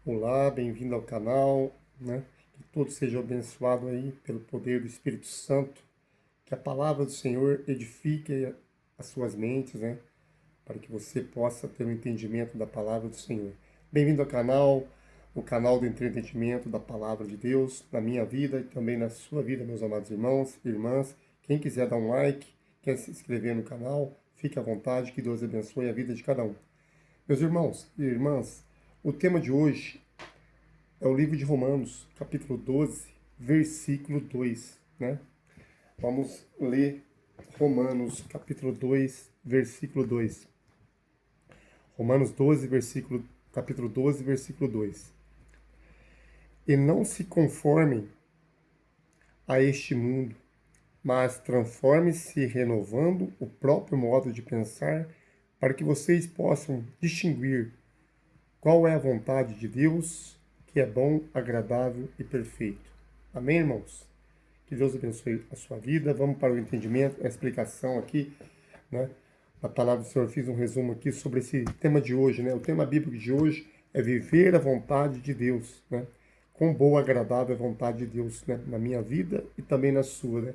Olá, bem-vindo ao canal, né? Que todos sejam abençoados aí pelo poder do Espírito Santo, que a palavra do Senhor edifique as suas mentes, né? Para que você possa ter um entendimento da palavra do Senhor. Bem-vindo ao canal, o canal do entretenimento da palavra de Deus, na minha vida e também na sua vida, meus amados irmãos e irmãs. Quem quiser dar um like, quer se inscrever no canal, fique à vontade, que Deus abençoe a vida de cada um. Meus irmãos e irmãs, o tema de hoje é o livro de Romanos, capítulo 12, versículo 2, né? Vamos ler Romanos, capítulo 2, versículo 2. Romanos 12, capítulo 12, versículo 2. E não se conformem a este mundo, mas transforme-se renovando o próprio modo de pensar, para que vocês possam distinguir qual é a vontade de Deus, que é bom, agradável e perfeito. Amém, irmãos? Que Deus abençoe a sua vida. Vamos para o entendimento, a explicação aqui, né? A palavra do Senhor, fiz um resumo aqui sobre esse tema de hoje, né? O tema bíblico de hoje é viver a vontade de Deus, né? Quão boa, agradável é a vontade de Deus, né? Na minha vida e também na sua, né?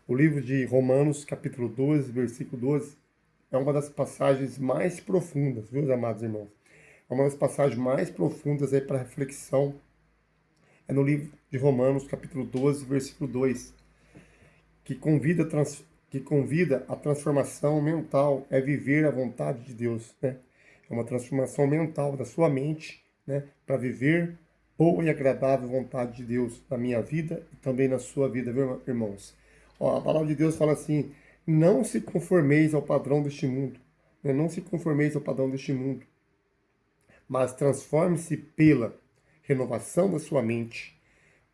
O livro de Romanos, capítulo 12, versículo 12, é uma das passagens mais profundas, viu, amados irmãos? É uma das passagens mais profundas aí para reflexão. É no livro de Romanos, capítulo 12, versículo 2, que convida a transformação mental, é viver a vontade de Deus, né? É uma transformação mental da sua mente, né? Para viver boa e agradável vontade de Deus na minha vida e também na sua vida, viu, irmãos? Ó, a palavra de Deus fala assim: não se conformeis ao padrão deste mundo, né? Não se conformeis ao padrão deste mundo, mas transforme-se pela renovação da sua mente,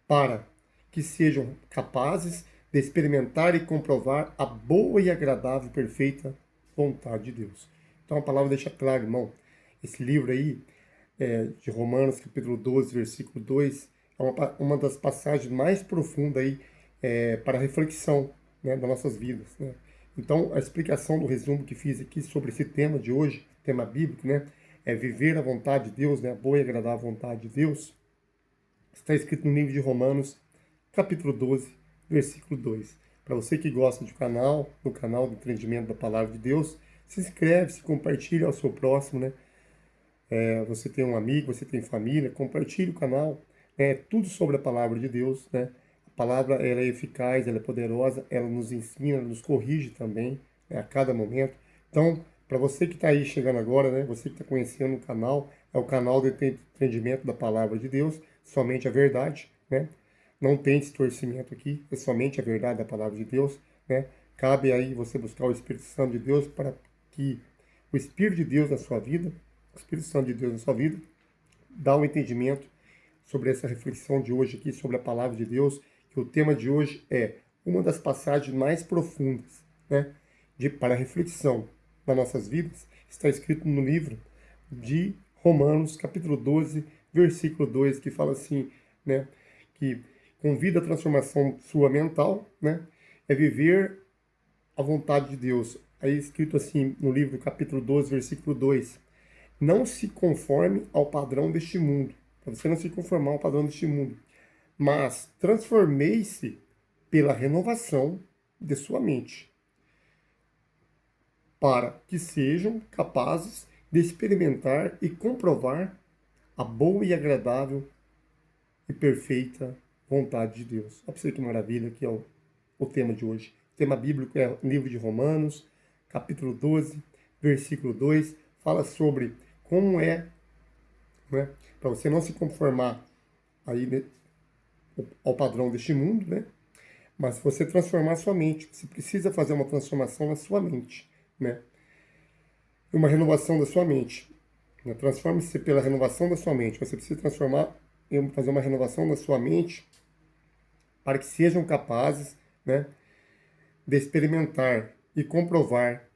para que sejam capazes de experimentar e comprovar a boa e agradável e perfeita vontade de Deus. Então a palavra deixa claro, irmão, esse livro aí, de Romanos, capítulo 12, versículo 2, é uma das passagens mais profundas aí, para a reflexão, né, das nossas vidas, né? Então, a explicação do resumo que fiz aqui sobre esse tema de hoje, tema bíblico, né, é viver a vontade de Deus, né, a boa e agradável vontade de Deus, está escrito no livro de Romanos, capítulo 12, versículo 2. Para você que gosta do canal, no canal do Entendimento da Palavra de Deus, se inscreve, se compartilha ao seu próximo, né? Você tem um amigo, você tem família, compartilhe o canal. É tudo sobre a Palavra de Deus, né? A palavra, ela é eficaz, ela é poderosa, ela nos ensina, nos corrige também, né, a cada momento. Então, para você que está aí chegando agora, né? Você que está conhecendo o canal, é o canal do Entendimento da Palavra de Deus, somente a verdade, né? Não tem distorcimento aqui, é somente a verdade da Palavra de Deus, né? Cabe aí você buscar o Espírito Santo de Deus para que o Espírito de Deus na sua vida, o Espírito Santo de Deus na sua vida, dá um entendimento sobre essa reflexão de hoje aqui, sobre a Palavra de Deus, que o tema de hoje é uma das passagens mais profundas, né? Para reflexão das nossas vidas, está escrito no livro de Romanos, capítulo 12, versículo 2, que fala assim, né? Que convida a transformação sua mental, né? É viver a vontade de Deus. Aí escrito assim no livro, capítulo 12, versículo 2. Não se conforme ao padrão deste mundo. Para você não se conformar ao padrão deste mundo. Mas transformei-se pela renovação de sua mente, para que sejam capazes de experimentar e comprovar a boa e agradável e perfeita vontade de Deus. Olha para você que maravilha, que é o tema de hoje. O tema bíblico é o livro de Romanos, capítulo 12, versículo 2, fala sobre como é, né, para você não se conformar aí, né, ao padrão deste mundo, né, mas você transformar a sua mente. Você precisa fazer uma transformação na sua mente, né, uma renovação da sua mente. Né? Transforme-se pela renovação da sua mente. Você precisa fazer uma renovação da sua mente para que sejam capazes, né, de experimentar e comprovar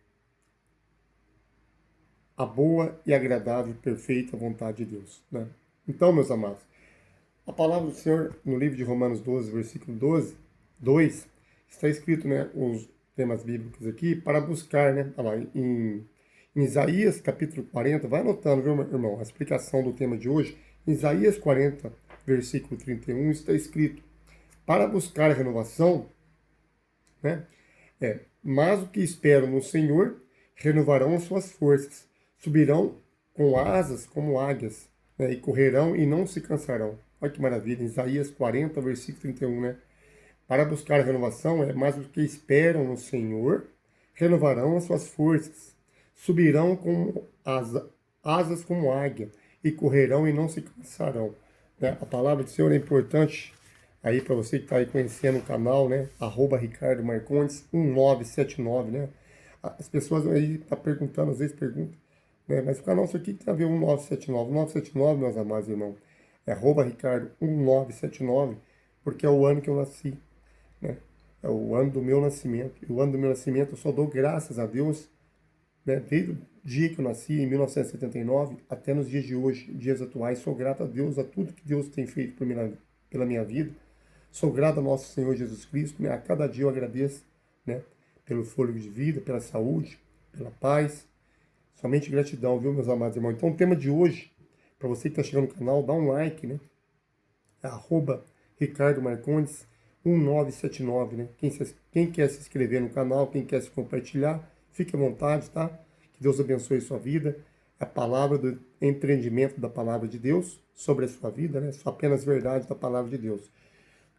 a boa e agradável e perfeita vontade de Deus. Né? Então, meus amados, a palavra do Senhor no livro de Romanos 12, versículo 2, está escrito, né, os temas bíblicos aqui, para buscar, né, lá, em Isaías capítulo 40, vai anotando, viu, meu irmão, a explicação do tema de hoje, Em Isaías 40, versículo 31, está escrito: para buscar a renovação, né? Mas o que esperam no Senhor renovarão as suas forças, subirão com asas como águias, né? E correrão e não se cansarão. Olha que maravilha, Isaías 40, versículo 31, né? Para buscar a renovação, mas os que esperam no Senhor renovarão as suas forças, subirão com asas como águia e correrão e não se cansarão. Né? A palavra do Senhor é importante aí para você que está aí conhecendo o canal, né? @Ricardo Marcondes 1979, né? As pessoas aí estão perguntando, às vezes perguntam, né? Mas o canal isso aqui tem a ver 1979. 1979, meus amados irmãos, é @Ricardo 1979, porque é o ano que eu nasci, né? É o ano do meu nascimento. E o ano do meu nascimento eu só dou graças a Deus, né? Desde o dia que eu nasci, em 1979, até nos dias de hoje, dias atuais, sou grato a Deus, a tudo que Deus tem feito pela minha vida. Sou grato ao nosso Senhor Jesus Cristo, né? A cada dia eu agradeço, né? Pelo fôlego de vida, pela saúde, pela paz. Somente gratidão, viu, meus amados irmãos? Então, o tema de hoje, para você que está chegando no canal, dá um like, né? É @Ricardo Marcondes 1979, né? Quem quer se inscrever no canal, quem quer se compartilhar, fique à vontade, tá? Que Deus abençoe a sua vida. A palavra do empreendimento da palavra de Deus sobre a sua vida, né? Só apenas verdade da palavra de Deus.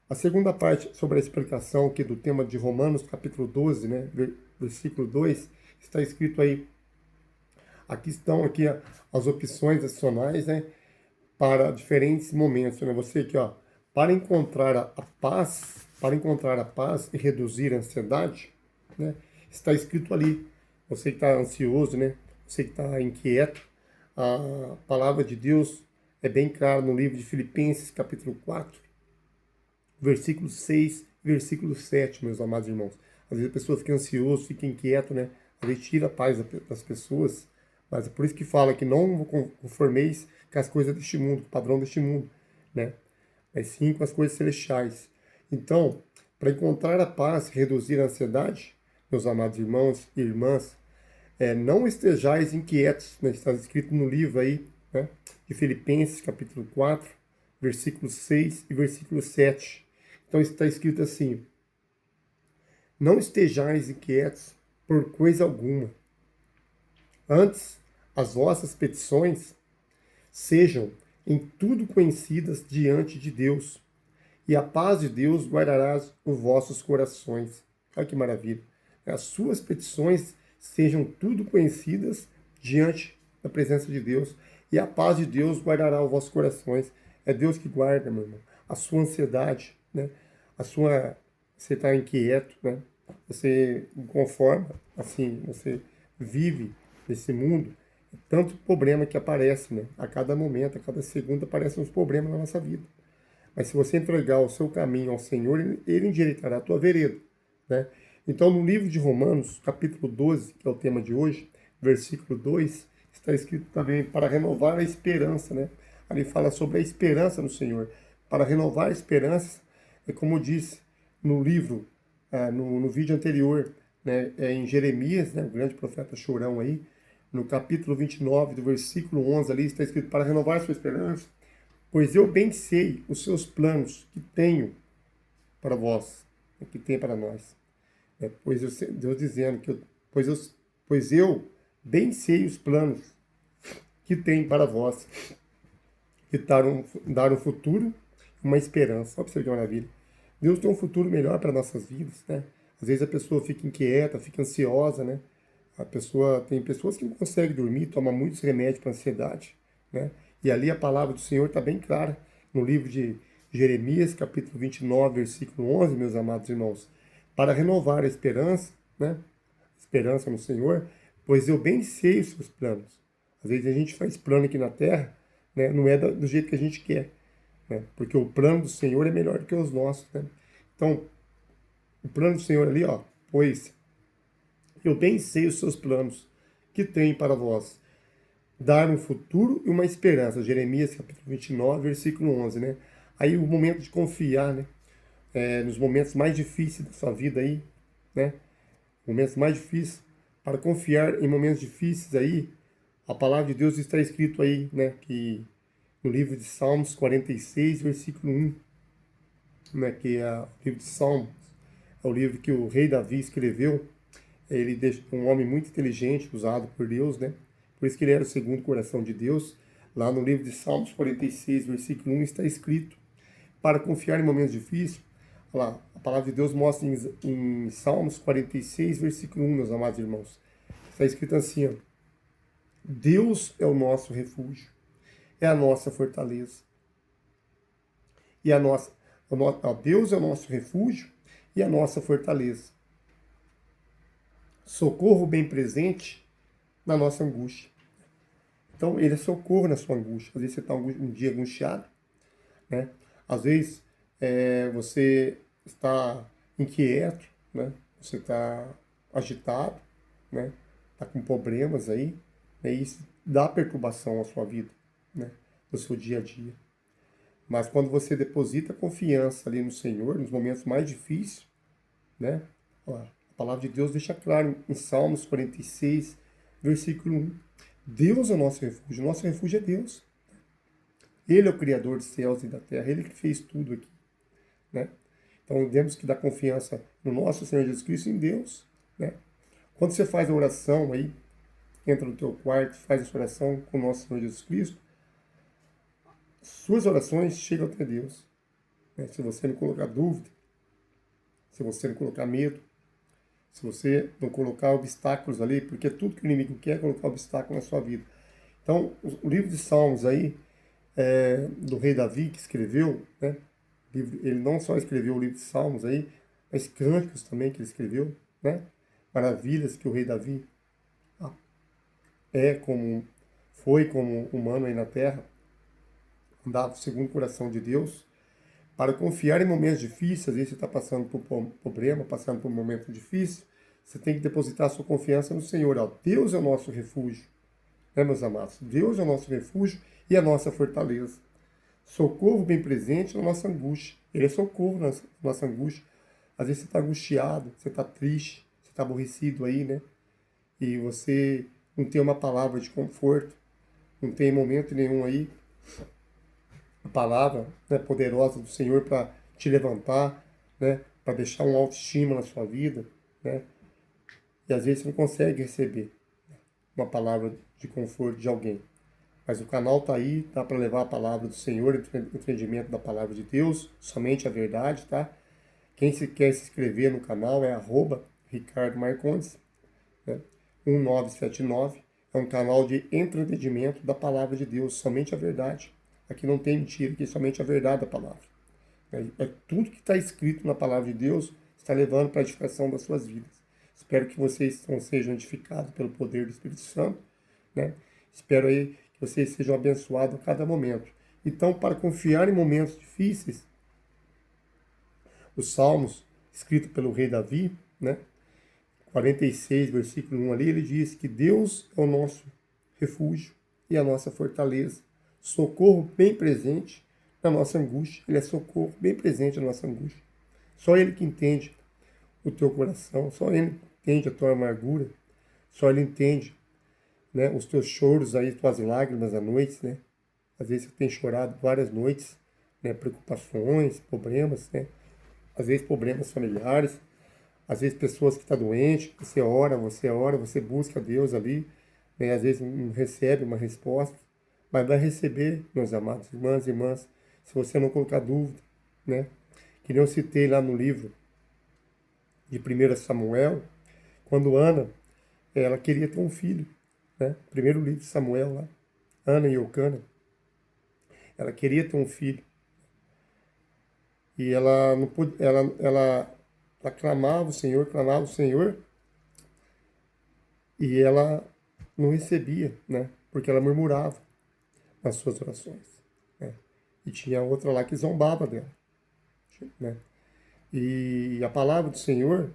A segunda parte sobre a explicação aqui do tema de Romanos, capítulo 12, né? Versículo 2, está escrito aí. Aqui estão aqui as opções adicionais, né? Para diferentes momentos, né? Você aqui, ó, para encontrar a paz e reduzir a ansiedade, né? Está escrito ali. Você que está ansioso, né? Você que está inquieto, a palavra de Deus é bem clara no livro de Filipenses, capítulo 4, versículo 6, versículo 7, meus amados irmãos. Às vezes a pessoa fica ansiosa, fica inquieta, né? Às vezes tira a paz das pessoas, mas é por isso que fala que não conformeis com as coisas deste mundo, com o padrão deste mundo, né? Mas sim com as coisas celestiais. Então, para encontrar a paz, reduzir a ansiedade, meus amados irmãos e irmãs, não estejais inquietos, né? Está escrito no livro aí, né? De Filipenses, capítulo 4, versículo 6 e versículo 7. Então está escrito assim: não estejais inquietos por coisa alguma. Antes, as vossas petições sejam em tudo conhecidas diante de Deus, e a paz de Deus guardará os vossos corações. Olha que maravilha. As suas petições sejam tudo conhecidas diante da presença de Deus, e a paz de Deus guardará os vossos corações. É Deus que guarda, meu irmão, a sua ansiedade, né? Você está inquieto, né? Você conforma, assim, você vive nesse mundo, tanto problema que aparece, né? A cada momento, a cada segundo aparecem uns problemas na nossa vida. Mas se você entregar o seu caminho ao Senhor, Ele endireitará a tua vereda, né? Então, no livro de Romanos, capítulo 12, que é o tema de hoje, versículo 2, está escrito também para renovar a esperança, né? Ali fala sobre a esperança no Senhor. Para renovar a esperança, é como eu disse no livro, no vídeo anterior, né? Em Jeremias, né? O grande profeta chorão aí, no capítulo 29, do versículo 11, ali está escrito para renovar a sua esperança, pois eu bem sei os seus planos que tenho para vós, que tem para nós. Deus dizendo que pois eu bem sei os planos que tem para vós, que dar um futuro, uma esperança. Olha para você que maravilha. Deus tem um futuro melhor para nossas vidas, né? Às vezes a pessoa fica inquieta, fica ansiosa, né? Tem pessoas que não conseguem dormir, tomam muitos remédios para ansiedade, né? E ali a palavra do Senhor está bem clara no livro de Jeremias, capítulo 29, versículo 11, meus amados irmãos. Para renovar a esperança, né? Esperança no Senhor, pois eu bem sei os seus planos. Às vezes a gente faz plano aqui na terra, né? Não é do jeito que a gente quer, né? Porque o plano do Senhor é melhor do que os nossos, né? Então, o plano do Senhor ali, ó, pois eu bem sei os seus planos que tem para vós, dar um futuro e uma esperança. Jeremias capítulo 29, versículo 11, né? Aí o momento de confiar, né? Nos momentos mais difíceis da sua vida aí, né? Momentos mais difíceis, para confiar em momentos difíceis aí, a palavra de Deus está escrito aí, né? Que no livro de Salmos 46, versículo 1, né, que é o livro de Salmos, é o livro que o rei Davi escreveu. Ele um homem muito inteligente, usado por Deus, né? Por isso que ele era o segundo coração de Deus. Lá no livro de Salmos 46, versículo 1, está escrito: para confiar em momentos difíceis. Olha lá, a palavra de Deus mostra em Salmos 46, versículo 1, meus amados irmãos. Está escrito assim, ó: Deus é o nosso refúgio, é a nossa fortaleza. E a nossa, Deus é o nosso refúgio e a nossa fortaleza. Socorro bem presente na nossa angústia. Então, ele é socorro na sua angústia. Às vezes você está um dia angustiado, né? Às vezes você está inquieto, né? Você está agitado, né? Está com problemas aí, né? Isso dá perturbação à sua vida, né? No seu dia a dia. Mas quando você deposita confiança ali no Senhor, nos momentos mais difíceis, né? A palavra de Deus deixa claro em Salmos 46, versículo 1. Deus é o nosso refúgio é Deus. Ele é o Criador dos céus e da terra, Ele que fez tudo aqui, né? Então temos que dar confiança no nosso Senhor Jesus Cristo, em Deus, né? Quando você faz a oração aí, entra no teu quarto, faz essa oração com o nosso Senhor Jesus Cristo, suas orações chegam até Deus, né? Se você não colocar dúvida, se você não colocar medo, se você não colocar obstáculos ali, porque tudo que o inimigo quer é colocar obstáculo na sua vida. Então, o livro de Salmos aí, do rei Davi, que escreveu, né? Ele não só escreveu o livro de Salmos aí, mas cânticos também que ele escreveu, né? Maravilhas que o rei Davi foi como humano aí na terra, andava segundo o coração de Deus, para confiar em momentos difíceis. Às vezes você está passando por problema, passando por um momento difícil, você tem que depositar a sua confiança no Senhor. Ó, Deus é o nosso refúgio, né, meus amados? Deus é o nosso refúgio e a nossa fortaleza. Socorro bem presente na nossa angústia. Ele é socorro na nossa angústia. Às vezes você está angustiado, você está triste, você está aborrecido aí, né? E você não tem uma palavra de conforto, não tem momento nenhum aí a palavra, né, poderosa do Senhor para te levantar, né? Para deixar uma autoestima na sua vida, né? E às vezes você não consegue receber uma palavra de conforto de alguém. Mas o canal está aí, tá, para levar a palavra do Senhor, o entendimento da palavra de Deus, somente a verdade, tá? Quem quer se inscrever no canal é @Ricardo Marcondes, né? 1979. É um canal de entendimento da palavra de Deus, somente a verdade. Aqui não tem mentira, aqui é somente a verdade da palavra. É tudo que está escrito na palavra de Deus está levando para a edificação das suas vidas. Espero que vocês sejam edificados pelo poder do Espírito Santo, né? Espero aí que vocês sejam abençoados a cada momento. Então, para confiar em momentos difíceis, os Salmos, escrito pelo rei Davi, né? 46, versículo 1 ali, ele diz que Deus é o nosso refúgio e a nossa fortaleza, socorro bem presente na nossa angústia. Ele é socorro bem presente na nossa angústia. Só Ele que entende o teu coração, só Ele entende a tua amargura, só Ele entende, né, os teus choros aí, tuas lágrimas à noite, né? Às vezes você tem chorado várias noites, né, preocupações, problemas, né? Às vezes problemas familiares, às vezes pessoas que estão doentes, você ora, você busca Deus ali, né? Às vezes não recebe uma resposta, mas vai receber, meus amados irmãs e irmãs, se você não colocar dúvida, né? Que nem eu citei lá no livro de 1 Samuel, quando Ana, ela queria ter um filho, né? Primeiro livro de Samuel lá, Ana e Eucana, ela queria ter um filho. E ela não pôde, ela clamava o Senhor, e ela não recebia, né? Porque ela murmurava nas suas orações, né? E tinha outra lá que zombava dela, né? E a palavra do Senhor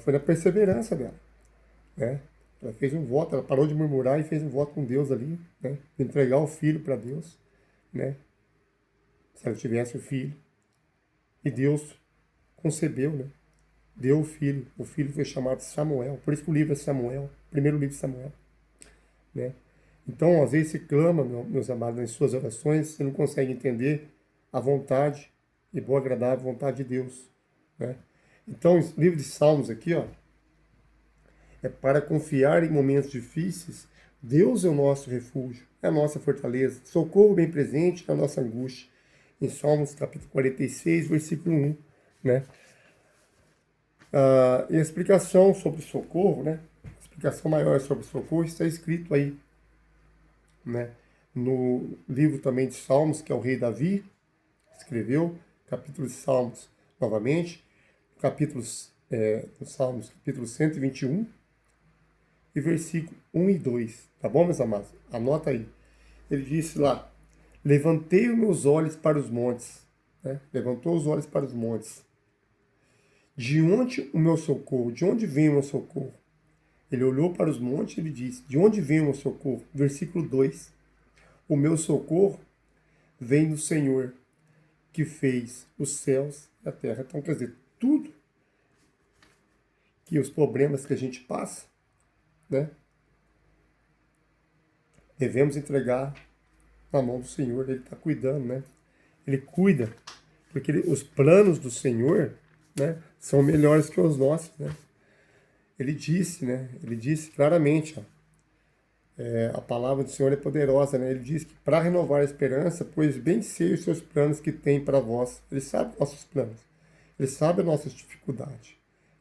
foi na perseverança dela, né? Ela fez um voto, ela parou de murmurar e fez um voto com Deus ali, né? De entregar o filho para Deus, né? Se ela tivesse o filho. E Deus concebeu, né? Deu o filho foi chamado Samuel, por isso que o livro é Samuel, primeiro livro de Samuel, né? Então, às vezes, você clama, meus amados, nas suas orações, você não consegue entender a vontade e boa agradável vontade de Deus, né? Então, o livro de Salmos aqui, ó, é para confiar em momentos difíceis. Deus é o nosso refúgio, é a nossa fortaleza, socorro bem presente na nossa angústia. Em Salmos capítulo 46, versículo 1, né? E a explicação sobre socorro, né? A explicação maior sobre socorro está escrito aí, né? No livro também de Salmos, que é o rei Davi escreveu, capítulo de Salmos, novamente, capítulos, Salmos, capítulo 121, e versículo 1 e 2, tá bom, meus amados? Anota aí. Ele disse lá, levantei os meus olhos para os montes, né? Levantou os olhos para os montes. De onde o meu socorro? De onde vem o meu socorro? Ele olhou para os montes e ele disse, de onde vem o meu socorro? Versículo 2, o meu socorro vem do Senhor, que fez os céus e a terra. Então, quer dizer, tudo que os problemas que a gente passa, né, devemos entregar na mão do Senhor. Ele está cuidando, né? Ele cuida, porque os planos do Senhor, né, são melhores que os nossos, né? Ele disse, né? Ele disse claramente, ó, a palavra do Senhor é poderosa, né? Ele diz que para renovar a esperança, pois bem sei os seus planos que tem para vós. Ele sabe nossos planos. Ele sabe as nossas dificuldades.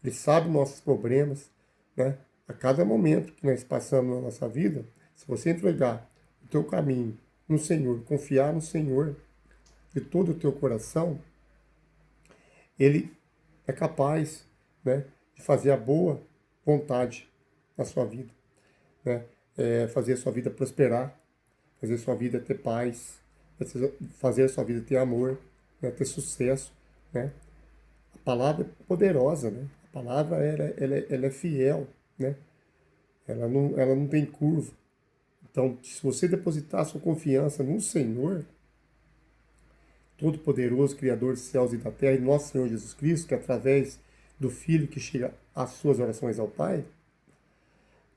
Ele sabe nossos problemas, né? A cada momento que nós passamos na nossa vida, se você entregar o teu caminho no Senhor, confiar no Senhor de todo o teu coração, Ele é capaz, né, de fazer a boa vontade na sua vida, né? Fazer a sua vida prosperar, fazer a sua vida ter paz, fazer a sua vida ter amor, né, ter sucesso, né? A palavra é poderosa, né? A palavra ela é fiel, né? Ela não tem curva. Então, se você depositar a sua confiança no Senhor, Todo-Poderoso, Criador dos céus e da terra, e nosso Senhor Jesus Cristo, que através do Filho que chega às suas orações ao Pai,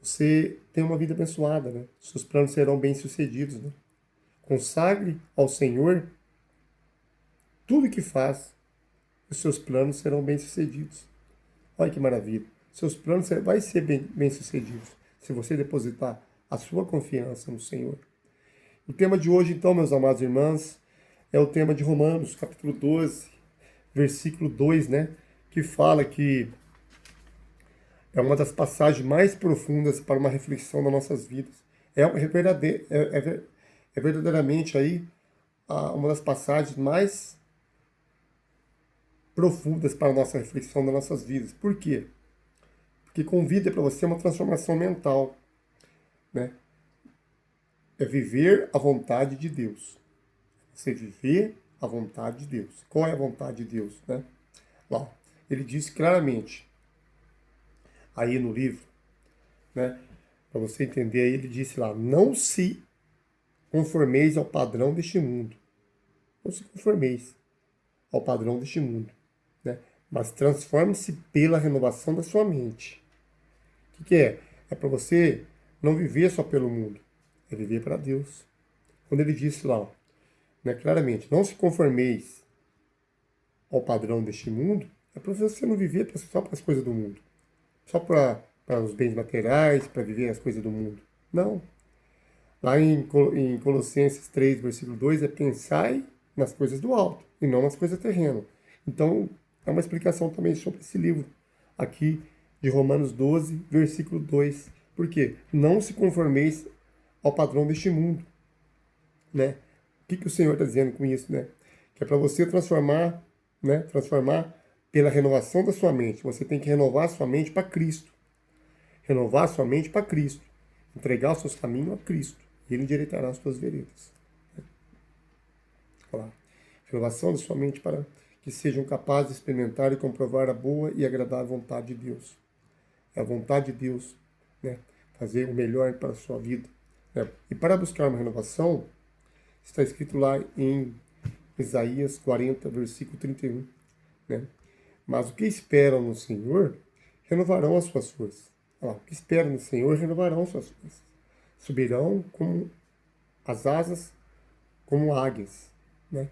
você tem uma vida abençoada, né? Seus planos serão bem-sucedidos, né? Consagre ao Senhor tudo que faz, os seus planos serão bem-sucedidos. Olha que maravilha. Seus planos vai ser bem-sucedidos se você depositar a sua confiança no Senhor. O tema de hoje, então, meus amados irmãos, é o tema de Romanos, capítulo 12, versículo 2, né? Que fala que é uma das passagens mais profundas para uma reflexão das nossas vidas. É verdadeiramente aí uma das passagens mais profundas para a nossa reflexão das nossas vidas. Por quê? Porque convida para você uma transformação mental, né? É viver a vontade de Deus. Você viver a vontade de Deus. Qual é a vontade de Deus, né? Lá, ele diz claramente, aí no livro, né? Para você entender, aí ele disse lá, não se conformeis ao padrão deste mundo. Não se conformeis ao padrão deste mundo, né? Mas transforme-se pela renovação da sua mente. O que é? É para você não viver só pelo mundo, é viver para Deus. Quando ele disse lá, né, claramente, não se conformeis ao padrão deste mundo, é para você não viver só para as coisas do mundo, só para os bens materiais, para viver as coisas do mundo. Não. Lá em Colossenses 3, versículo 2, é pensai nas coisas do alto e não nas coisas terrenas. Então, é uma explicação também sobre esse livro aqui de Romanos 12, versículo 2. Por quê? Não se conformeis ao padrão deste mundo, né? O que o Senhor está dizendo com isso, né? Que é para você transformar, né? Transformar pela renovação da sua mente. Você tem que renovar a sua mente para Cristo. Renovar a sua mente para Cristo. Entregar os seus caminhos a Cristo. E Ele endireitará as suas veredas. Olha lá. Renovação da sua mente para que sejam capazes de experimentar e comprovar a boa e agradável vontade de Deus. É a vontade de Deus, né? Fazer o melhor para a sua vida, né? E para buscar uma renovação, está escrito lá em Isaías 40, versículo 31, né? Mas o que esperam no Senhor renovarão as suas forças. Olha lá, o que esperam no Senhor renovarão as suas forças. Subirão como as asas, como águias, né?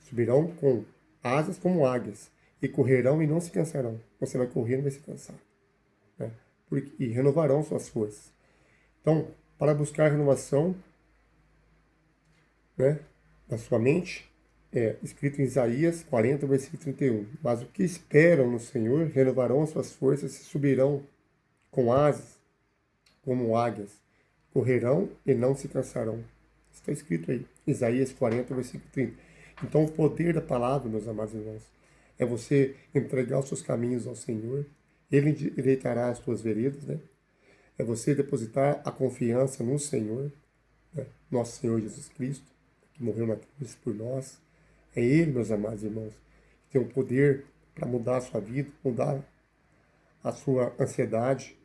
Subirão com asas como águias e correrão e não se cansarão. Você vai correr e não vai se cansar, né? E renovarão suas forças. Então, para buscar renovação, né, da sua mente, é escrito em Isaías 40, versículo 31. Mas o que esperam no Senhor renovarão as suas forças e subirão com asas como águias, correrão e não se cansarão. Está escrito aí, Isaías 40, versículo 30. Então, o poder da palavra, meus amados irmãos, é você entregar os seus caminhos ao Senhor, Ele endireitará as tuas veredas, né? É você depositar a confiança no Senhor, né? Nosso Senhor Jesus Cristo, que morreu na cruz por nós. É Ele, meus amados irmãos, que tem o poder para mudar a sua vida, mudar a sua ansiedade,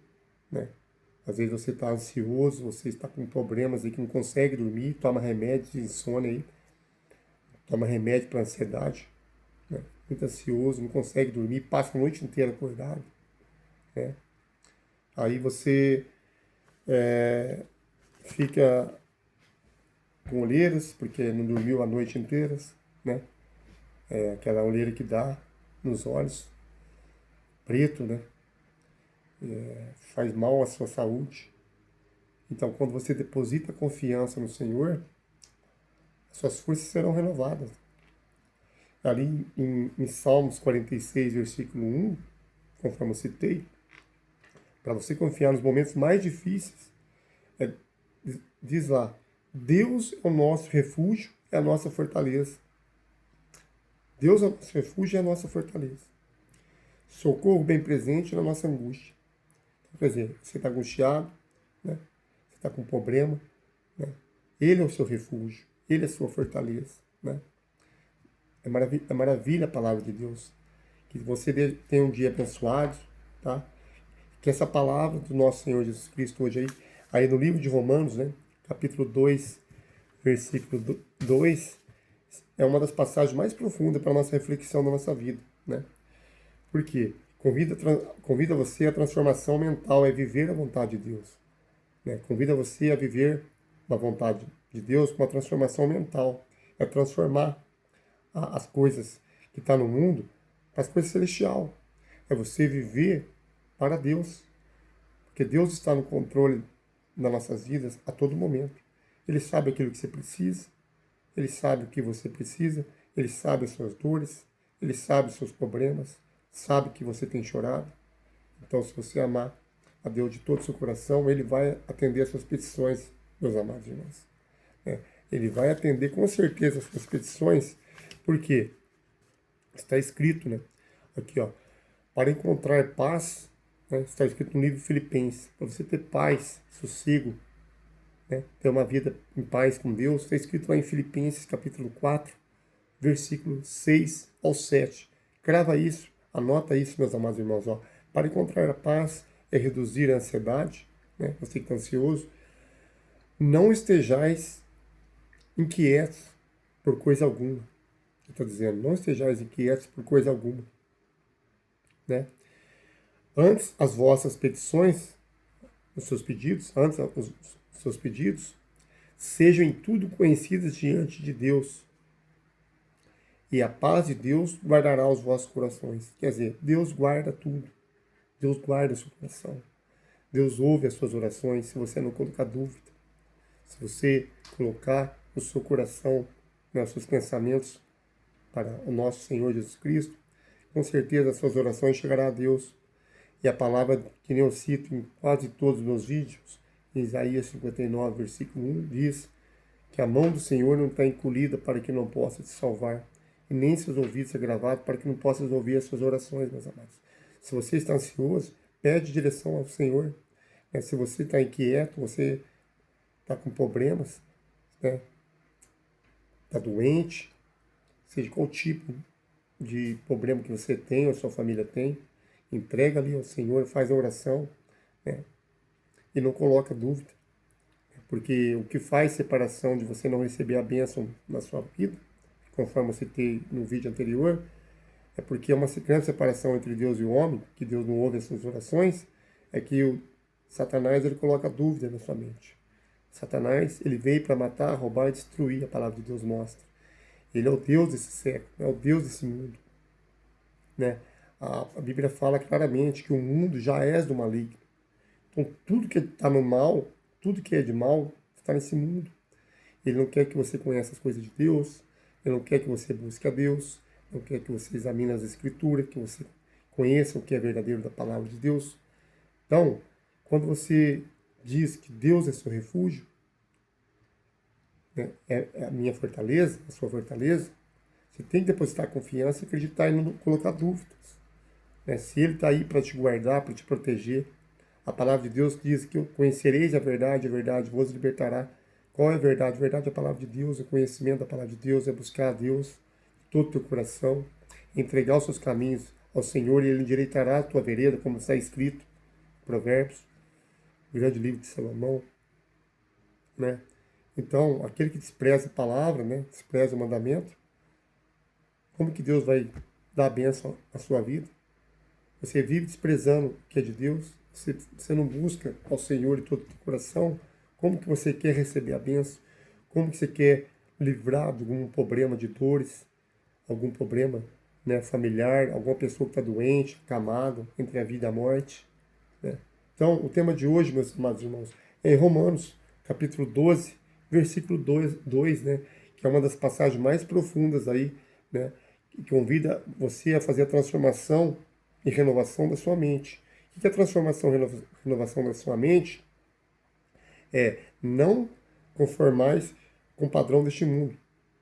né? Às vezes você está ansioso, você está com problemas aí que não consegue dormir, toma remédio de insônia aí, toma remédio para ansiedade, né? Muito ansioso, não consegue dormir, passa a noite inteira acordado, né? Aí você fica com olheiras, porque não dormiu a noite inteira, né? É aquela olheira que dá nos olhos, preto, né? Faz mal à sua saúde. Então, quando você deposita confiança no Senhor, suas forças serão renovadas. Ali em Salmos 46, versículo 1, conforme eu citei, para você confiar nos momentos mais difíceis, é, diz lá, Deus é o nosso refúgio, é a nossa fortaleza. Deus é o nosso refúgio e é a nossa fortaleza. Socorro bem presente na nossa angústia. Então, quer dizer, você está angustiado, né? Você está com problema, né? Ele é o seu refúgio, Ele é a sua fortaleza, né? É maravilha a palavra de Deus. Que você tenha um dia abençoado, tá? Que essa palavra do nosso Senhor Jesus Cristo hoje aí no livro de Romanos, né? Capítulo 2, versículo 2, é uma das passagens mais profundas para a nossa reflexão na nossa vida, né? Por quê? Convida você à transformação mental, é viver a vontade de Deus, né? Convida você a viver a vontade de Deus com uma transformação mental, é transformar as coisas que estão no mundo para as coisas celestial. É você viver para Deus. Porque Deus está no controle das nossas vidas a todo momento. Ele sabe aquilo que você precisa, Ele sabe o que você precisa, Ele sabe as suas dores, Ele sabe os seus problemas, sabe que você tem chorado. Então, se você amar a Deus de todo o seu coração, Ele vai atender as suas petições, meus amados irmãos. Ele vai atender com certeza as suas petições, porque está escrito, né? Aqui, ó, para encontrar paz, né? Está escrito no livro de Filipenses, para você ter paz, sossego, né? Ter uma vida em paz com Deus, está escrito lá em Filipenses capítulo 4, versículo 6 ao 7. Crava isso, anota isso, meus amados irmãos, ó. Para encontrar a paz é reduzir a ansiedade, né? Você que está ansioso, não estejais inquietos por coisa alguma. Está dizendo, não estejais inquietos por coisa alguma, né? Antes as vossas petições, os seus pedidos, sejam em tudo conhecidas diante de Deus. E a paz de Deus guardará os vossos corações. Quer dizer, Deus guarda tudo. Deus guarda o seu coração. Deus ouve as suas orações se você não colocar dúvida. Se você colocar o seu coração, né, os seus pensamentos para o nosso Senhor Jesus Cristo, com certeza as suas orações chegarão a Deus. E a palavra que eu cito em quase todos os meus vídeos, em Isaías 59, versículo 1, diz que a mão do Senhor não está encolhida para que não possa te salvar, e nem seus ouvidos agravados para que não possas ouvir as suas orações, meus amados. Se você está ansioso, pede direção ao Senhor. Se você está inquieto, você está com problemas, né? Está doente, seja qual tipo de problema que você tem ou sua família tem, entrega ali ao Senhor, faz a oração, né? E não coloca dúvida. Porque o que faz separação de você não receber a bênção na sua vida, conforme eu citei no vídeo anterior, é porque é uma grande separação entre Deus e o homem, que Deus não ouve as suas orações, é que o Satanás ele coloca dúvida na sua mente. Satanás, ele veio para matar, roubar e destruir, a palavra de Deus mostra. Ele é o Deus desse século, é o Deus desse mundo. Né? A Bíblia fala claramente que o mundo já é do maligno. Então, tudo que está no mal, tudo que é de mal, está nesse mundo. Ele não quer que você conheça as coisas de Deus, ele não quer que você busque a Deus, não quer que você examine as Escrituras, que você conheça o que é verdadeiro da palavra de Deus. Então, quando você diz que Deus é seu refúgio, né, é a minha fortaleza, a sua fortaleza, você tem que depositar confiança e acreditar e não colocar dúvidas. Né? Se Ele está aí para te guardar, para te proteger, a palavra de Deus diz que conhecereis a verdade vos libertará. Qual é a verdade? A verdade é a palavra de Deus, o conhecimento da palavra de Deus, é buscar a Deus de todo o teu coração, entregar os seus caminhos ao Senhor e Ele endireitará a tua vereda, como está escrito em Provérbios, o grande livro de Salomão. Né? Então, aquele que despreza a palavra, né, despreza o mandamento, como que Deus vai dar a bênção à sua vida? Você vive desprezando o que é de Deus, você não busca ao Senhor de todo o teu coração, como que você quer receber a bênção? Como que você quer livrar de algum problema de dores, algum problema, né, familiar, alguma pessoa que está doente, acamada, entre a vida e a morte? Né? Então, o tema de hoje, meus amados irmãos, é em Romanos, capítulo 12, versículo 2, né, que é uma das passagens mais profundas aí, né, que convida você a fazer a transformação e renovação da sua mente. O que é a transformação e renovação da sua mente? É não conformais com o padrão deste mundo.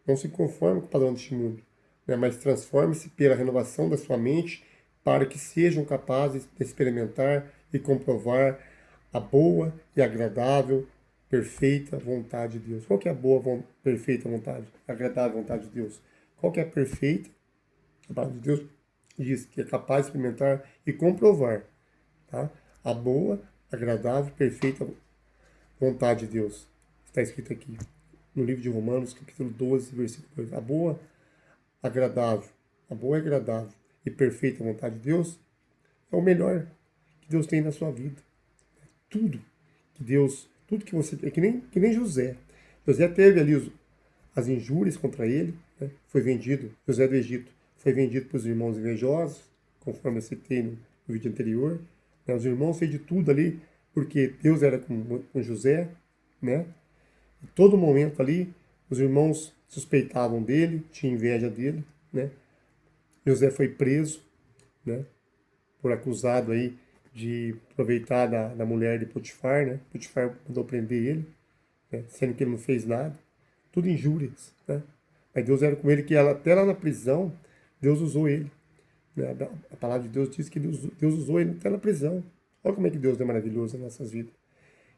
Não se conforme com o padrão deste mundo, né, mas transforme-se pela renovação da sua mente para que sejam capazes de experimentar e comprovar a boa e agradável, perfeita vontade de Deus. Qual que é a boa, perfeita vontade, agradável vontade de Deus? Qual que é a perfeita? A palavra de Deus diz que é capaz de experimentar e comprovar, tá? A boa, agradável, perfeita vontade de Deus. Está escrito aqui no livro de Romanos, capítulo 12, versículo 2. A boa, agradável e perfeita vontade de Deus é o melhor que Deus tem na sua vida. Tudo que você tem, que nem José. José teve ali as injúrias contra ele, né? Foi vendido, José do Egito, foi vendido para os irmãos invejosos, conforme eu citei no vídeo anterior. Né? Os irmãos fez de tudo ali, porque Deus era com José, né? Em todo momento ali, os irmãos suspeitavam dele, tinham inveja dele, né? José foi preso, né? Por acusado aí de aproveitar da mulher de Potifar, né? Potifar mandou prender ele, né? Sendo que ele não fez nada. Tudo injúrias, né? Mas Deus era com ele, que até lá na prisão, Deus usou ele. Né? A palavra de Deus diz que Deus usou ele até na prisão. Olha como é que Deus é maravilhoso nas nossas vidas.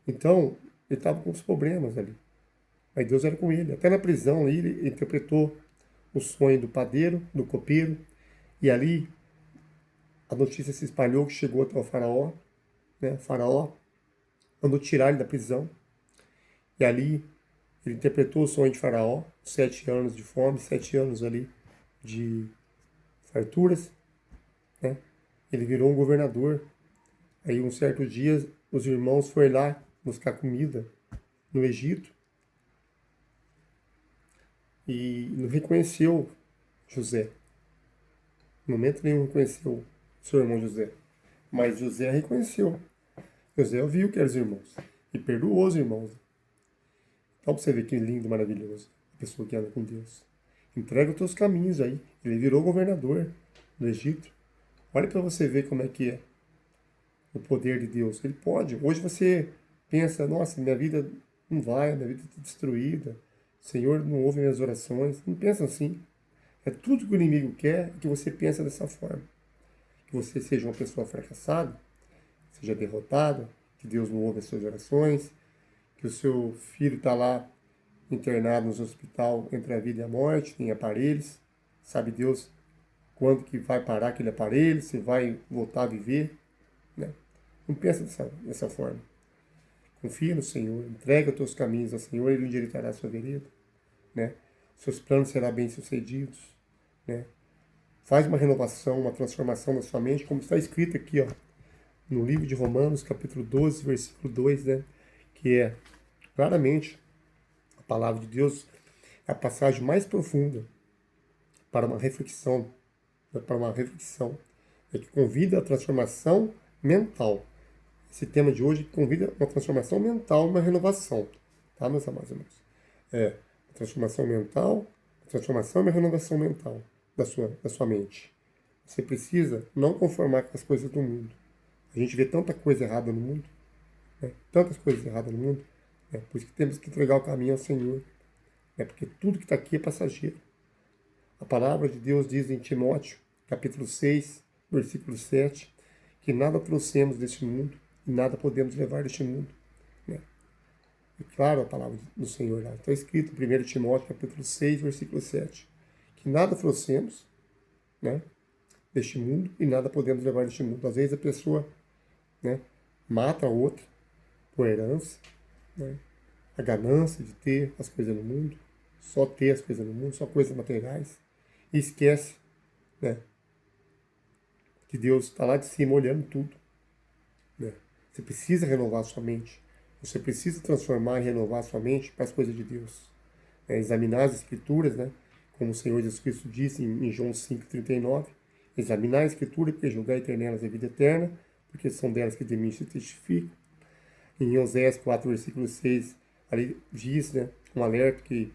Então, ele estava com os problemas ali. Mas Deus era com ele. Até na prisão, ele interpretou o sonho do padeiro, do copeiro, e ali a notícia se espalhou, que chegou até o faraó, né? O faraó mandou tirar ele da prisão, e ali ele interpretou o sonho de faraó, 7 anos de fome, 7 anos ali de farturas, né? Ele virou um governador. Aí um certo dia os irmãos foram lá buscar comida no Egito e não reconheceu José. No momento nenhum reconheceu seu irmão José. Mas José reconheceu. José ouviu que eram os irmãos e perdoou os irmãos. Então você vê que lindo, maravilhoso a pessoa que anda com Deus. Entrega os teus caminhos aí. Ele virou governador do Egito. Olha para você ver como é que é o poder de Deus. Ele pode. Hoje você pensa, nossa, minha vida não vai, minha vida está destruída. O Senhor não ouve minhas orações. Não pensa assim. É tudo que o inimigo quer que você pense dessa forma. Que você seja uma pessoa fracassada, seja derrotada, que Deus não ouve as suas orações, que o seu filho está lá internado no hospital entre a vida e a morte, em aparelhos. Sabe Deus quando que vai parar aquele aparelho, se vai voltar a viver. Né? Não pensa dessa forma. Confia no Senhor, entrega os teus caminhos ao Senhor e Ele endireitará a sua vereda. Né? Seus planos serão bem-sucedidos. Né? Faz uma renovação, uma transformação da sua mente, como está escrito aqui, ó, no livro de Romanos, capítulo 12, versículo 2, né? Que é Claramente, a palavra de Deus é a passagem mais profunda para uma reflexão, né, é que convida a transformação mental. Esse tema de hoje convida uma transformação mental, uma renovação, tá, meus amados irmãos? Uma transformação mental, uma transformação e uma renovação mental da sua mente. Você precisa não conformar com as coisas do mundo. A gente vê tanta coisa errada no mundo, né? Tantas coisas erradas no mundo, né? Por isso que temos que entregar o caminho ao Senhor, né? Porque tudo que está aqui é passageiro. A palavra de Deus diz em Timóteo, capítulo 6, versículo 7, que nada trouxemos deste mundo e nada podemos levar deste mundo, né? E claro, a palavra do Senhor lá está escrito em 1 Timóteo, capítulo 6, versículo 7, que nada trouxemos, né, deste mundo e nada podemos levar deste mundo. Às vezes a pessoa, né, mata a outra por herança, né, a ganância de ter as coisas no mundo, só ter as coisas no mundo, só coisas materiais, e esquece, né, que Deus está lá de cima olhando tudo, né? Você precisa renovar a sua mente, você precisa transformar e renovar a sua mente para as coisas de Deus, né? Examinar as Escrituras, né, como o Senhor Jesus Cristo disse em João 5,39, examinar a Escritura, porque julgar ter nelas a vida eterna, porque são delas que de mim se testificam. Em Oséias 4, versículo 6, ali diz, né, um alerta que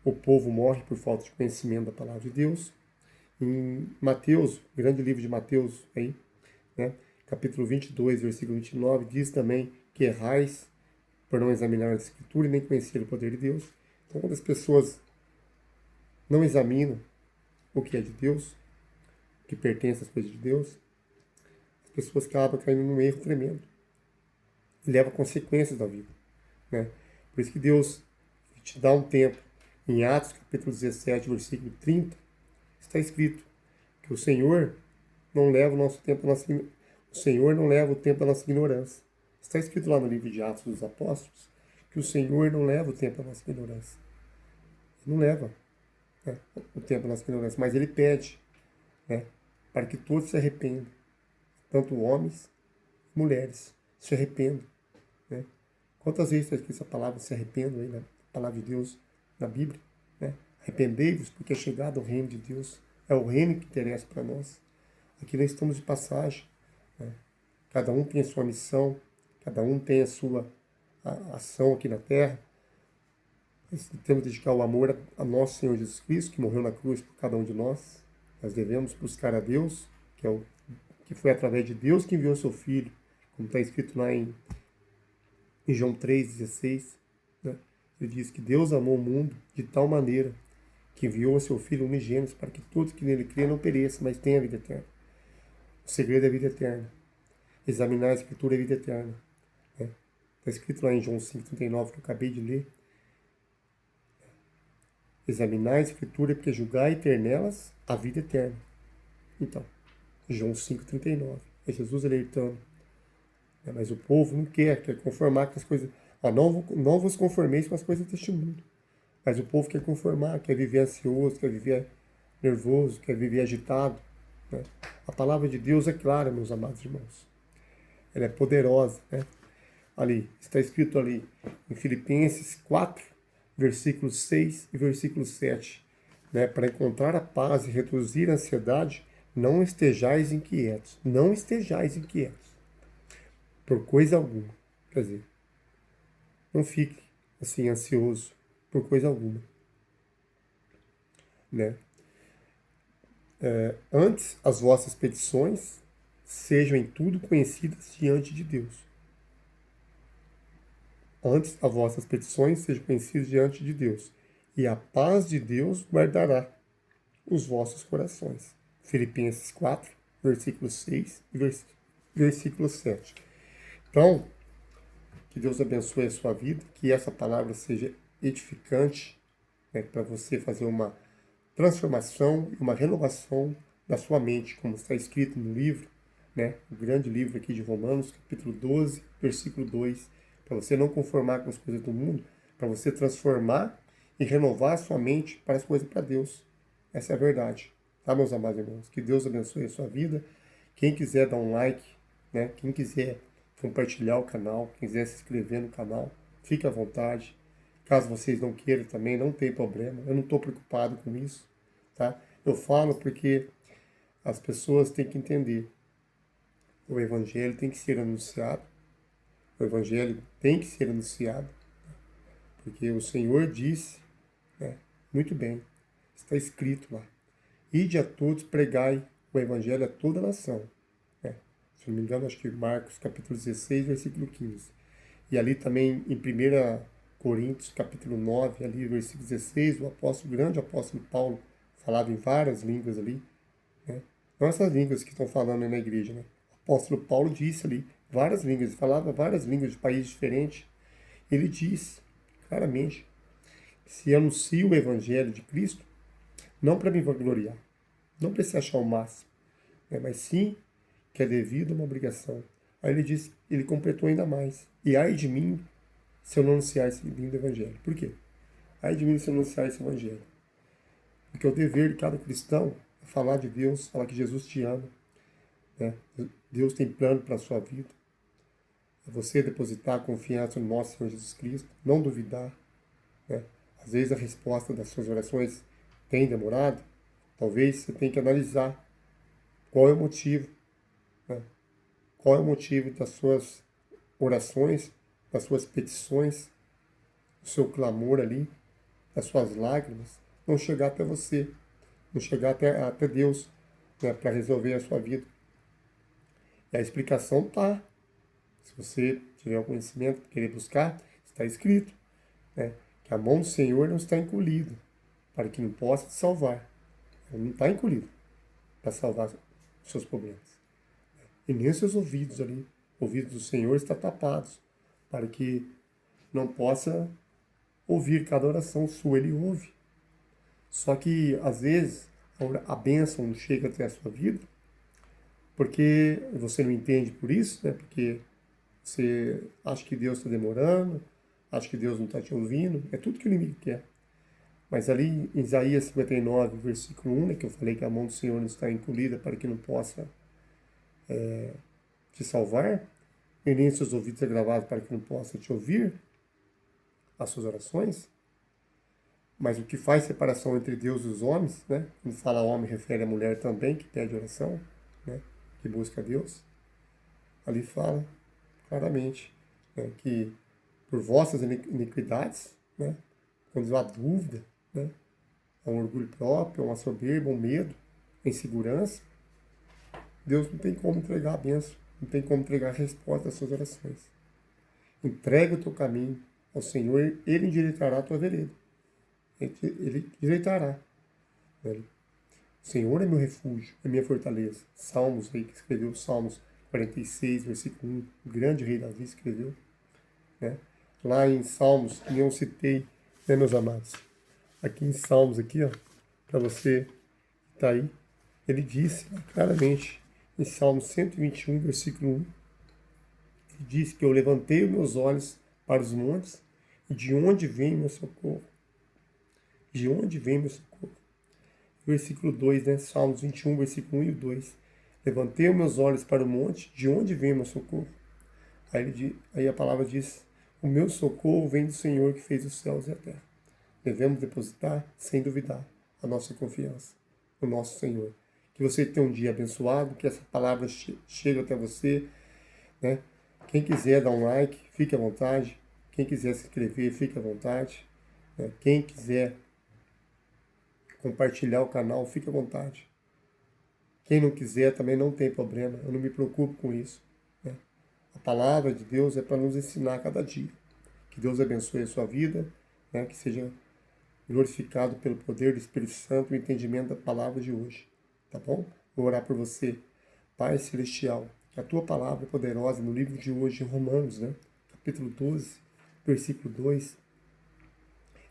o povo morre por falta de conhecimento da palavra de Deus. Em Mateus, grande livro de Mateus, aí, né, capítulo 22, versículo 29, diz também que errais por não examinar a Escritura e nem conhecer o poder de Deus. Então, quando as pessoas não examinam o que é de Deus, o que pertence às coisas de Deus, as pessoas acabam caindo num erro tremendo e leva consequências da vida, né? Por isso que Deus te dá um tempo. Em Atos, capítulo 17, versículo 30, está escrito que o Senhor não leva o nosso tempo, o Senhor não leva o tempo da nossa ignorância. Está escrito lá no livro de Atos dos Apóstolos que o Senhor não leva o tempo da nossa ignorância. Não leva, né, o tempo da nossa ignorância, mas Ele pede, né, para que todos se arrependam, tanto homens e mulheres, se arrependam, né? Quantas vezes está escrito essa palavra, se arrependam aí, né? A palavra de Deus na Bíblia, né? Arrependei-vos, porque é chegado o reino de Deus. É o reino que interessa para nós. Aqui nós estamos de passagem, né? Cada um tem a sua missão, cada um tem a sua ação aqui na terra. Nós temos que dedicar o amor a nosso Senhor Jesus Cristo, que morreu na cruz por cada um de nós. Nós devemos buscar a Deus, que foi através de Deus que enviou seu Filho, como está escrito lá em João 3,16, né? Ele diz que Deus amou o mundo de tal maneira que enviou o seu Filho unigênito para que todos que nele crêem não pereçam, mas tenham a vida eterna. O segredo é a vida eterna. Examinar a Escritura é a vida eterna, né? Está escrito lá em João 5,39, que eu acabei de ler. Examinar a Escritura porque julgar e ter nelas a vida eterna. Então, João 5,39. É Jesus alertando. Mas o povo não quer conformar com as coisas. Não vos conformeis com as coisas deste mundo. Mas o povo quer conformar, quer viver ansioso, quer viver nervoso, quer viver agitado, né? A palavra de Deus é clara, meus amados irmãos. Ela é poderosa, né? Ali, está escrito ali em Filipenses 4, versículos 6 e versículo 7. Né? Para encontrar a paz e reduzir a ansiedade, não estejais inquietos. Não estejais inquietos por coisa alguma. Quer dizer, não fique assim ansioso por coisa alguma, né? Antes, as vossas petições sejam em tudo conhecidas diante de Deus. Antes, as vossas petições sejam conhecidas diante de Deus. E a paz de Deus guardará os vossos corações. Filipenses 4, versículo 6 e versículo 7. Então, que Deus abençoe a sua vida, que essa palavra seja edificante, né, para você fazer uma transformação e uma renovação da sua mente, como está escrito no livro, né, o grande livro aqui de Romanos, capítulo 12, versículo 2, para você não conformar com as coisas do mundo, para você transformar e renovar a sua mente para as coisas para Deus. Essa é a verdade, tá, meus amados irmãos? Que Deus abençoe a sua vida. Quem quiser dar um like, né, quem quiser compartilhar o canal, quem quiser se inscrever no canal, fique à vontade. Caso vocês não queiram também, não tem problema. Eu não estou preocupado com isso, tá? Eu falo porque as pessoas têm que entender. O Evangelho tem que ser anunciado. O Evangelho tem que ser anunciado. Porque o Senhor disse, né, muito bem, está escrito lá. Ide a todos, pregai o Evangelho a toda a nação. Né? Se não me engano, acho que Marcos capítulo 16, versículo 15. E ali também em 1 Coríntios capítulo 9, ali versículo 16, o grande apóstolo Paulo falava em várias línguas ali. Né? Não essas línguas que estão falando na igreja. Né? O apóstolo Paulo disse ali várias línguas, ele falava várias línguas de países diferentes. Ele diz claramente, se anuncio o Evangelho de Cristo, não para me vangloriar, não para se achar o máximo, né? Mas sim que é devido a uma obrigação. Aí ele diz, ele completou ainda mais. E ai de mim se eu não anunciar esse lindo Evangelho. Por quê? Ai de mim se eu não anunciar esse Evangelho. Porque o dever de cada cristão é falar de Deus, falar que Jesus te ama. Né? Deus tem plano para a sua vida. É você depositar a confiança no nosso Senhor Jesus Cristo, não duvidar. Né? Às vezes a resposta das suas orações tem demorado. Talvez você tenha que analisar qual é o motivo. Né? Qual é o motivo das suas orações, das suas petições, do seu clamor ali, das suas lágrimas, não chegar até você, não chegar até Deus, né, para resolver a sua vida. E a explicação está. Se você tiver o conhecimento, querer buscar, está escrito, né, que a mão do Senhor não está encolhida, para que não possa te salvar. Ela não está encolhida para salvar os seus problemas. E nem os seus ouvidos ali, ouvidos do Senhor estão tapados, para que não possa ouvir cada oração sua, ele ouve. Só que, às vezes, a bênção não chega até a sua vida, porque você não entende por isso, né? Porque você acha que Deus está demorando, acha que Deus não está te ouvindo, é tudo que o inimigo quer. Mas ali em Isaías 59, versículo 1, né, que eu falei que a mão do Senhor não está encolhida para que não possa te salvar, e nem seus ouvidos agravados para que não possa te ouvir as suas orações. Mas o que faz separação entre Deus e os homens, né? Quando fala homem, refere a mulher também, que pede oração, né? Que busca Deus. Ali fala claramente, né, que por vossas iniquidades, né? Quando há dúvida, né? Há um orgulho próprio, uma soberba, um medo, a insegurança, Deus não tem como entregar a bênção, não tem como entregar a resposta às suas orações. Entrega o teu caminho ao Senhor, Ele endireitará a tua vereda. Ele endireitará. O Senhor é meu refúgio, é minha fortaleza. Salmos, aí que escreveu Salmos 46, versículo 1, o grande rei Davi escreveu. Né? Lá em Salmos, que eu citei, né, meus amados? Aqui em Salmos, aqui, ó, para você que está aí, ele disse claramente, em Salmos 121, versículo 1, ele diz que eu levantei os meus olhos para os montes, e de onde vem meu socorro? De onde vem meu socorro? Versículo 2, né? Salmos 21, versículo 1 e 2. Levantei os meus olhos para o monte, de onde vem meu socorro? Aí a palavra diz, o meu socorro vem do Senhor que fez os céus e a terra. Devemos depositar, sem duvidar, a nossa confiança no nosso Senhor. Que você tenha um dia abençoado, que essa palavra chegue até você, né? Quem quiser dar um like, fique à vontade. Quem quiser se inscrever, fique à vontade. Né? Quem quiser compartilhar o canal, fique à vontade. Quem não quiser também não tem problema, eu não me preocupo com isso. Né? A palavra de Deus é para nos ensinar a cada dia. Que Deus abençoe a sua vida, né? Que seja glorificado pelo poder do Espírito Santo e o entendimento da palavra de hoje. Tá bom? Vou orar por você. Pai Celestial, que a tua palavra é poderosa no livro de hoje, em Romanos, né? Capítulo 12, versículo 2,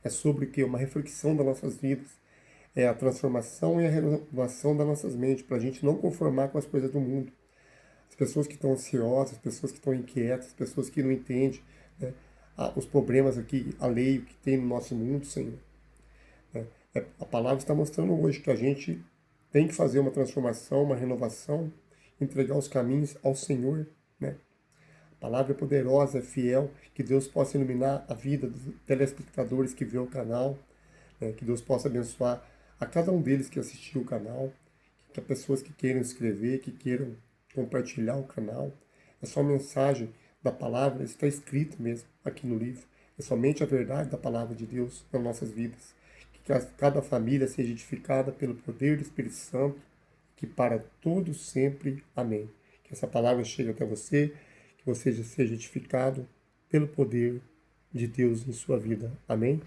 é sobre o que? Uma reflexão das nossas vidas. É a transformação e a renovação das nossas mentes, para a gente não conformar com as coisas do mundo. As pessoas que estão ansiosas, as pessoas que estão inquietas, as pessoas que não entendem, né, os problemas aqui, a lei que tem no nosso mundo, Senhor. A palavra está mostrando hoje que a gente tem que fazer uma transformação, uma renovação, entregar os caminhos ao Senhor. Né? A palavra é poderosa, é fiel, que Deus possa iluminar a vida dos telespectadores que vê o canal, né? Que Deus possa abençoar a cada um deles que assistiu o canal, que as pessoas que queiram escrever, que queiram compartilhar o canal. É só mensagem da palavra, está escrito mesmo aqui no livro. É somente a verdade da palavra de Deus nas nossas vidas. Que cada família seja edificada pelo poder do Espírito Santo, que para todos sempre. Amém. Que essa palavra chegue até você, que você seja edificado pelo poder de Deus em sua vida. Amém?